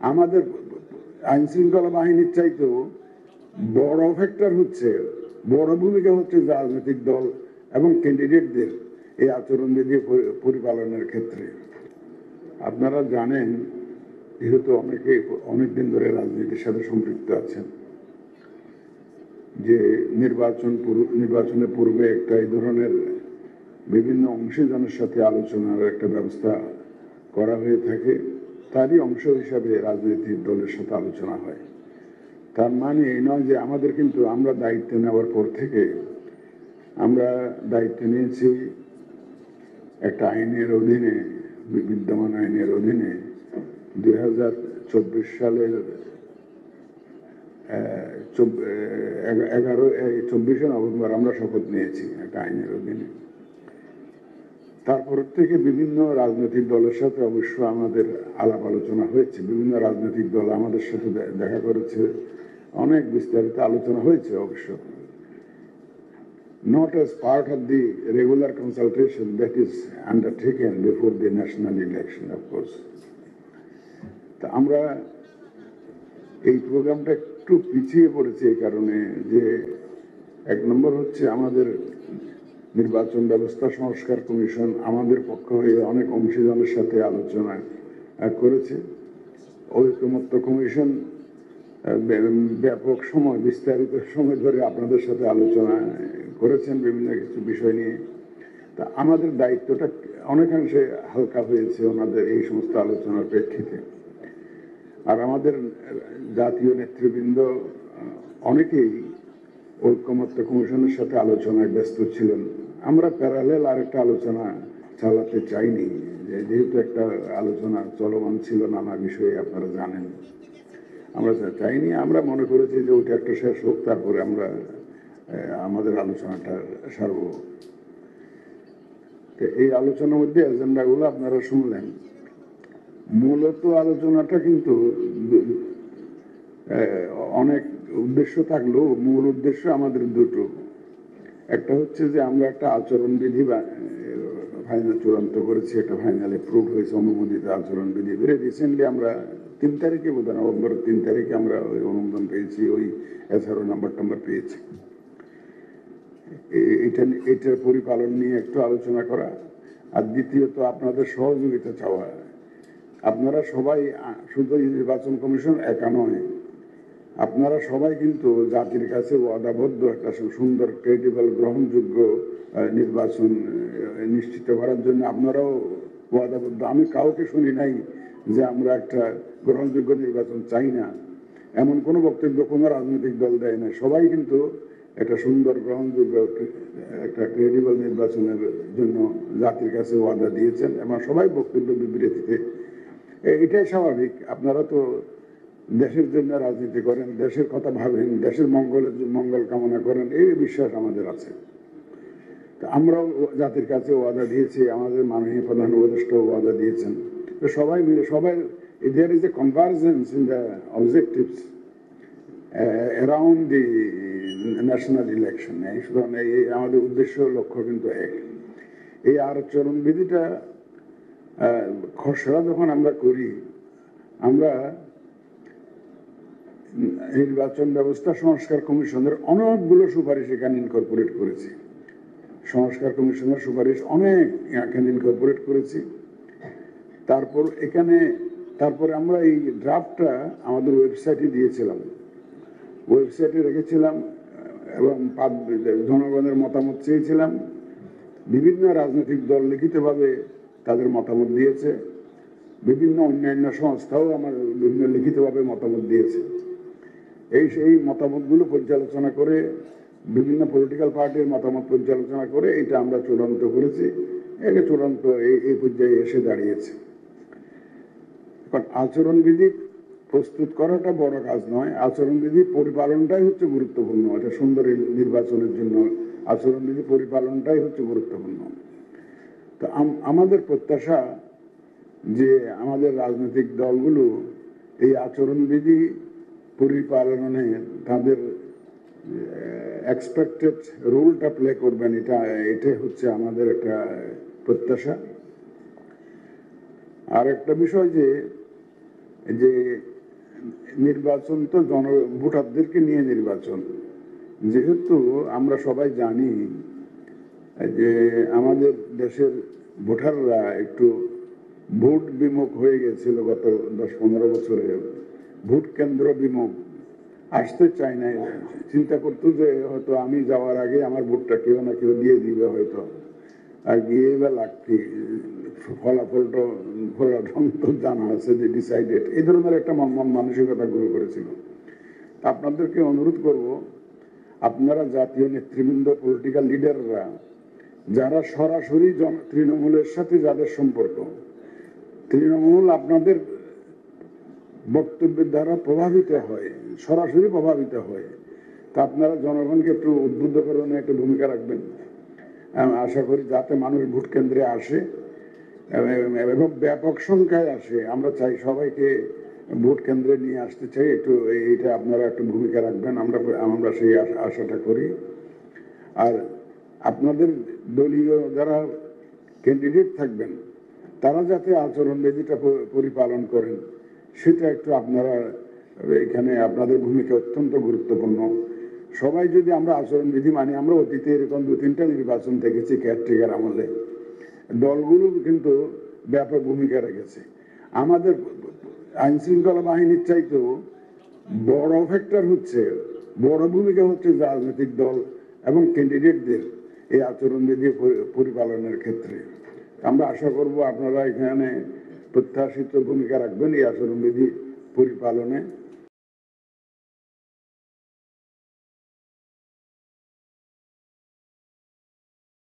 আমাদের আইন শৃঙ্খলা বাহিনীর চাইতেও বড় ফ্যাক্টর হচ্ছে, বড় ভূমিকা হচ্ছে রাজনৈতিক দল এবং ক্যান্ডিডেটদের এই আচরণবিধি পরিপালনের ক্ষেত্রে। আপনারা জানেন, যেহেতু অনেকে অনেকদিন ধরে রাজনীতির সাথে সম্পৃক্ত আছেন, যে নির্বাচনের পূর্বে একটা এই ধরনের বিভিন্ন অংশীজনের সাথে আলোচনার একটা ব্যবস্থা করা হয়ে থাকে। তারই অংশ হিসাবে রাজনৈতিক দলের সাথে আলোচনা হয়। তার মানে এই নয় যে আমাদের, কিন্তু আমরা দায়িত্ব নেওয়ার পর থেকে আমরা দায়িত্ব নিয়েছি একটা আইনের অধীনে, বিদ্যমান আইনের অধীনে 2024 সালের 24শে নভেম্বর আমরা শপথ নিয়েছি একটা আইনের অধীনে। তারপর থেকে বিভিন্ন রাজনৈতিক দলের সাথে অবশ্য আমাদের আলাপ আলোচনা হয়েছে। বিভিন্ন রাজনৈতিক দল আমাদের সাথে দেখা করেছে, অনেক বিস্তারিত আলোচনা হয়েছে অবশ্য। Not as part of the regular consultation that is undertaken before the national election, of course. তা আমরা এই প্রোগ্রামটা একটু পিছিয়ে পড়েছে এই কারণে যে, এক নম্বর হচ্ছে আমাদের নির্বাচন ব্যবস্থা সংস্কার কমিশন আমাদের পক্ষ হয়ে অনেক অংশীজনের সাথে আলোচনা করেছে। ঐকমত্য কমিশন ব্যাপক সময়, বিস্তারিত সময় ধরে আপনাদের সাথে আলোচনা করেছেন বিভিন্ন কিছু বিষয় নিয়ে। তা আমাদের দায়িত্বটা অনেকাংশে হালকা হয়েছে ওনাদের এই সমস্ত আলোচনার প্রেক্ষিতে। আর আমাদের জাতীয় নেতৃবৃন্দ অনেকেই ঐকমত্য কমিশনের সাথে আলোচনায় ব্যস্ত ছিলেন। আমরা প্যারালেল আরেকটা আলোচনা চালাতে চাইনি, যেহেতু একটা আলোচনা চলমান ছিল নানা বিষয়ে, আপনারা জানেন। আমরা চাইনি, আমরা মনে করেছি যে ওইটা একটা শেষ হোক, তারপরে আমরা আমাদের আলোচনাটা সারব। এই আলোচনার মধ্যে এজেন্ডাগুলো আপনারা শুনলেন। মূলত আলোচনাটা কিন্তু অনেক উদ্দেশ্য থাকলেও মূল উদ্দেশ্য আমাদের দুটো। একটা হচ্ছে যে আমরা একটা আচরণবিধি ফাইনাল চূড়ান্ত করেছি, একটা ফাইনাল অ্যাপ্রুভ হয়েছে, অনুমোদিত আচরণবিধি। ভেরি রিসেন্টলি আমরা 3 তারিখে, বোধ হয় নভেম্বর 3 তারিখে আমরা ওই অনুমোদন পেয়েছি, ওই SRO নাম্বার পেয়েছি। এটার পরিপালন নিয়ে একটু আলোচনা করা, আর দ্বিতীয়ত আপনাদের সহযোগিতা চাওয়া। আপনারা সবাই, শুধু নির্বাচন কমিশন একা নয়, আপনারা সবাই কিন্তু জাতির কাছে ওয়াদাবদ্ধ একটা সুন্দর, ক্রেডিবল, গ্রহণযোগ্য নির্বাচন নিশ্চিত করার জন্য আপনারাও ওয়াদাবদ্ধ। আমি কাউকে শুনি নাই যে আমরা একটা গ্রহণযোগ্য নির্বাচন চাই না, এমন কোনো বক্তব্য কোনো রাজনৈতিক দল দেয় না। সবাই কিন্তু একটা সুন্দর, গ্রহণযোগ্য, একটা ক্রেডিবল নির্বাচনের জন্য জাতির কাছে ওয়াদা দিয়েছেন, এবং সবাই বক্তব্য বিবৃতিতে। এটাই স্বাভাবিক। আপনারা তো দেশের জন্য রাজনীতি করেন, দেশের কথা ভাবেন, দেশের মঙ্গল কামনা করেন, এই বিশ্বাস আমাদের আছে। আমরাও জাতির কাছে ওয়াদা দিয়েছি, আমাদের মাননীয় প্রধান উপদেষ্টা ওয়াদা দিয়েছেন। তো সবাই মিলে, there is a convergence in the objectives around the national election. সুতরাং আমাদের উদ্দেশ্য, লক্ষ্য কিন্তু এক। এই আচরণবিধিটা খসড়া যখন আমরা করি, আমরা নির্বাচন ব্যবস্থা সংস্কার কমিশনের অনেকগুলো সুপারিশ এখানে ইনকর্পোরেট করেছি। সংস্কার কমিশনের সুপারিশ অনেক এখানে ইনকর্পোরেট করেছি। তারপরে আমরা এই ড্রাফটটা আমাদের ওয়েবসাইটে দিয়েছিলাম, ওয়েবসাইটে রেখেছিলাম, এবং জনগণের মতামত চেয়েছিলাম। বিভিন্ন রাজনৈতিক দল লিখিতভাবে তাদের মতামত দিয়েছে, বিভিন্ন অন্যান্য সংস্থাও আমার বিভিন্ন লিখিতভাবে মতামত দিয়েছে। এই মতামতগুলো পর্যালোচনা করে, বিভিন্ন পলিটিক্যাল পার্টির মতামত পর্যালোচনা করে এটা আমরা চূড়ান্ত করেছি। এটা চূড়ান্ত এই পর্যায়ে এসে দাঁড়িয়েছে। এখন আচরণবিধি প্রস্তুত করাটা বড় কাজ নয়, আচরণবিধি পরিপালনটাই হচ্ছে গুরুত্বপূর্ণ। এটা সুন্দর নির্বাচনের জন্য আচরণবিধি পরিপালনটাই হচ্ছে গুরুত্বপূর্ণ। তো আমাদের প্রত্যাশা যে আমাদের রাজনৈতিক দলগুলো এই আচরণবিধি পরিপালনে তাদের এক্সপেক্টেড রোলটা প্লে করবেন, এটা হচ্ছে আমাদের একটা প্রত্যাশা। আর একটা বিষয় যে যে নির্বাচন তো ভোটারদেরকে নিয়ে নির্বাচন, যেহেতু আমরা সবাই জানি যে আমাদের দেশের ভোটাররা একটু ভোট বিমুখ হয়ে গেছিল গত 10-15 বছরে, ভোট কেন্দ্র বিমুখ, আসতে চায় না, চিন্তা করতো যে হয়তো আমি যাওয়ার আগে আমার ভোটটা কেউ না কেউ দিয়ে দিবে হয়তো, আর গিয়ে বা লাগতে ফলাফলটা তো জানা আছে যে ডিসাইডেড, এই ধরনের একটা মন মানসিকতা গ্রো করেছিল। আপনাদেরকে অনুরোধ করব, আপনারা জাতীয় নেতৃবৃন্দ, পলিটিক্যাল লিডাররা যারা সরাসরি তৃণমূলের সাথে যাদের সম্পর্ক, তৃণমূল আপনাদের বক্তব্যের দ্বারা প্রভাবিত হয়, সরাসরি প্রভাবিত হয়, তা আপনারা জনগণকে একটু উদ্বুদ্ধ করণে একটু ভূমিকা রাখবেন। আশা করি যাতে মানুষ ভোট কেন্দ্রে আসে এবং ব্যাপক সংখ্যায় আসে। আমরা চাই সবাইকে ভোট কেন্দ্রে নিয়ে আসতে চাই, একটু এইটা আপনারা একটু ভূমিকা রাখবেন, আমরা সেই আশাটা করি। আর আপনাদের দলীয় যারা ক্যান্ডিডেট থাকবেন তারা যাতে আচরণবিধিটা পরিপালন করেন, সেটা একটু আপনারা এখানে, আপনাদের ভূমিকা অত্যন্ত গুরুত্বপূর্ণ। সবাই যদি আমরা আচরণবিধি মানি, আমরা অতীতে এরকম 2-3টা নির্বাচন দেখেছি কেয়ারটেকার আমলে, দলগুলো কিন্তু ব্যাপক ভূমিকা রেখেছে। আমাদের আইন শৃঙ্খলা বাহিনীর চাইতেও বড় ফ্যাক্টর হচ্ছে, বড় ভূমিকা হচ্ছে রাজনৈতিক দল এবং ক্যান্ডিডেটদের এই আচরণবিধি পরিপালনের ক্ষেত্রে। আমরা আশা করব আপনারা এখানে প্রত্যাশিত ভূমিকা রাখবেন এই আচরণবিধি পরিপালনে।